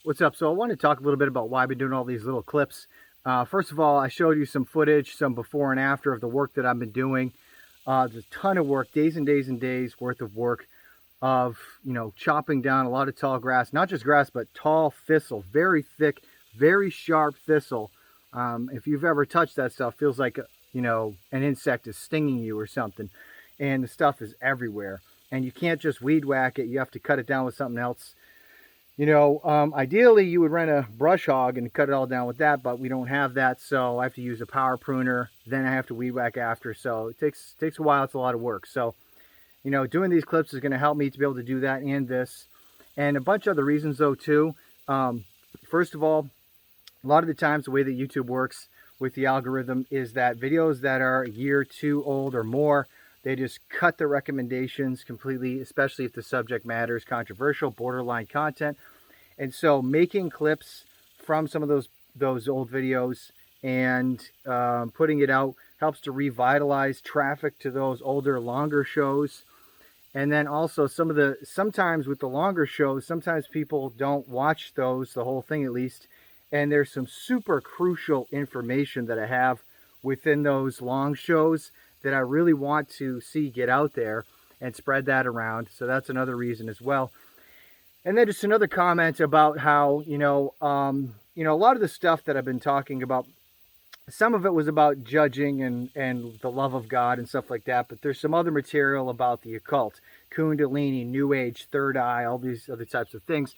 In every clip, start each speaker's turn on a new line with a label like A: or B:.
A: What's up? So I want to talk a little bit about why I've been doing all these little clips. First of all, I showed you some footage, some before and after of the work that I've been doing. There's a ton of work, days and days and days worth of work of, chopping down a lot of tall grass, not just grass, but tall thistle, very thick, very sharp thistle. If you've ever touched that stuff, it feels like, an insect is stinging you or something. And the stuff is everywhere. And you can't just weed whack it. You have to cut it down with something else. Ideally you would rent a brush hog and cut it all down with that, but we don't have that, so I have to use a power pruner. Then I have to weed whack after, so it takes a while. It's a lot of work. So, doing these clips is going to help me to be able to do that and this, and a bunch of other reasons though too. First of all, a lot of the times the way that YouTube works with the algorithm is that videos that are a year or two old or more, they just cut the recommendations completely, especially if the subject matter is controversial, borderline content. And so making clips from some of those old videos and putting it out helps to revitalize traffic to those older, longer shows. And then also sometimes with the longer shows, sometimes people don't watch those, the whole thing at least. And there's some super crucial information that I have within those long shows that I really want to see get out there and spread that around. So that's another reason as well. And then just another comment about how, a lot of the stuff that I've been talking about, some of it was about judging and the love of God and stuff like that. But there's some other material about the occult, Kundalini, New Age, Third Eye, all these other types of things.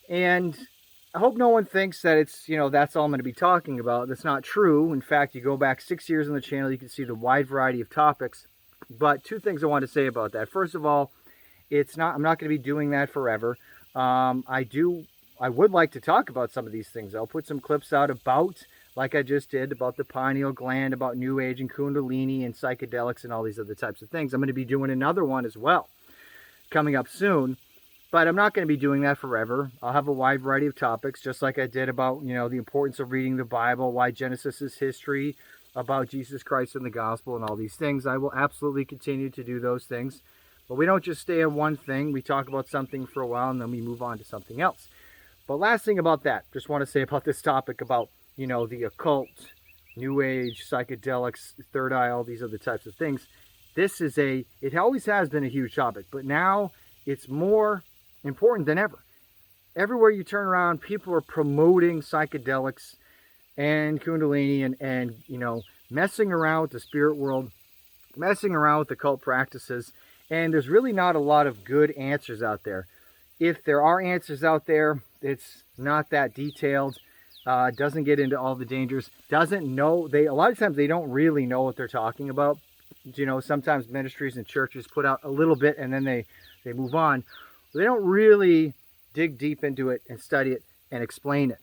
A: And I hope no one thinks that it's, that's all I'm going to be talking about. That's not true. In fact, you go back 6 years on the channel, you can see the wide variety of topics. But two things I want to say about that. First of all, I'm not going to be doing that forever. I would like to talk about some of these things. I'll put some clips out about, like I just did, about the pineal gland, about New Age and Kundalini and psychedelics and all these other types of things. I'm going to be doing another one as well coming up soon. But I'm not going to be doing that forever. I'll have a wide variety of topics, just like I did about, the importance of reading the Bible, why Genesis is history, about Jesus Christ and the gospel and all these things. I will absolutely continue to do those things. But we don't just stay on one thing. We talk about something for a while and then we move on to something else. But last thing about that, just want to say about this topic about, the occult, New Age, psychedelics, Third Eye, all these other types of things. It always has been a huge topic, but now it's more important than ever. Everywhere you turn around, people are promoting psychedelics and Kundalini and messing around with the spirit world, messing around with the cult practices. And there's really not a lot of good answers out there. If there are answers out there, it's not that detailed. Doesn't get into all the dangers. A lot of times they don't really know what they're talking about. Sometimes ministries and churches put out a little bit and then they move on. They don't really dig deep into it and study it and explain it.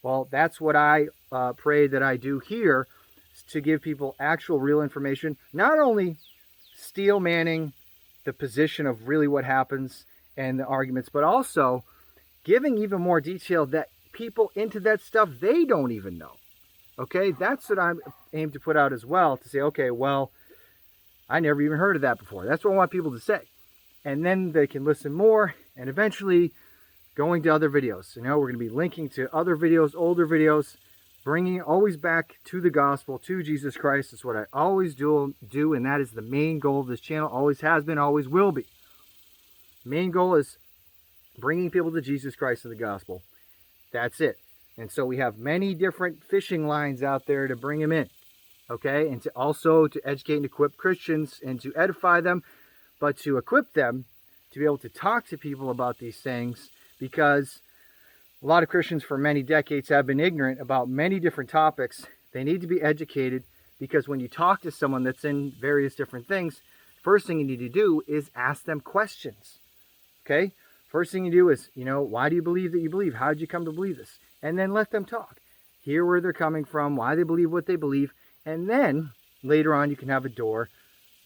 A: Well, that's what I pray that I do here, to give people actual real information, not only steel manning the position of really what happens and the arguments, but also giving even more detail that people into that stuff, they don't even know. Okay, that's what I aim to put out as well, to say, okay, well, I never even heard of that before. That's what I want people to say. And then they can listen more, and eventually going to other videos. We're going to be linking to other videos, older videos, bringing always back to the gospel, to Jesus Christ. That's what I always do, and that is the main goal of this channel. Always has been, always will be. Main goal is bringing people to Jesus Christ and the gospel. That's it. And so we have many different fishing lines out there to bring them in. Okay, and to educate and equip Christians and to edify them, but to equip them to be able to talk to people about these things, because a lot of Christians for many decades have been ignorant about many different topics. They need to be educated, because when you talk to someone that's in various different things, first thing you need to do is ask them questions. Okay? First thing you do is, why do you believe that you believe? How did you come to believe this? And then let them talk. Hear where they're coming from, why they believe what they believe, and then later on you can have a door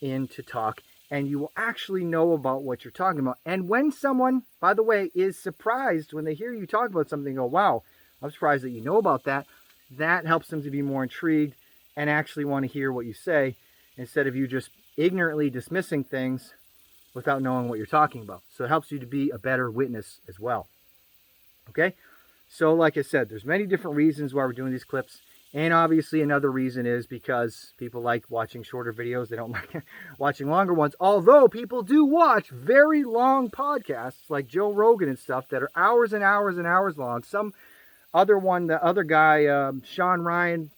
A: in to talk, and you will actually know about what you're talking about. And when someone, by the way, is surprised when they hear you talk about something, go, wow, I'm surprised that you know about that, that helps them to be more intrigued and actually want to hear what you say, instead of you just ignorantly dismissing things without knowing what you're talking about. So it helps you to be a better witness as well. Okay? So like I said, there's many different reasons why we're doing these clips. And obviously another reason is because people like watching shorter videos. They don't like watching longer ones. Although people do watch very long podcasts like Joe Rogan and stuff that are hours and hours and hours long. Some other one, the other guy, Sean Ryan,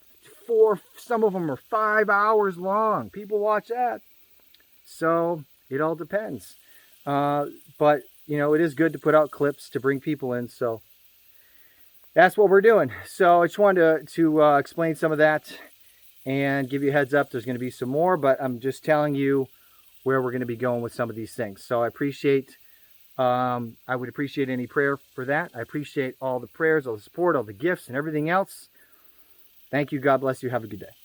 A: some of them are 5 hours long. People watch that. So it all depends. But, you know, it is good to put out clips to bring people in. So that's what we're doing. So I just wanted to explain some of that and give you a heads up. There's going to be some more, but I'm just telling you where we're going to be going with some of these things. So I would appreciate any prayer for that. I appreciate all the prayers, all the support, all the gifts, and everything else. Thank you. God bless you. Have a good day.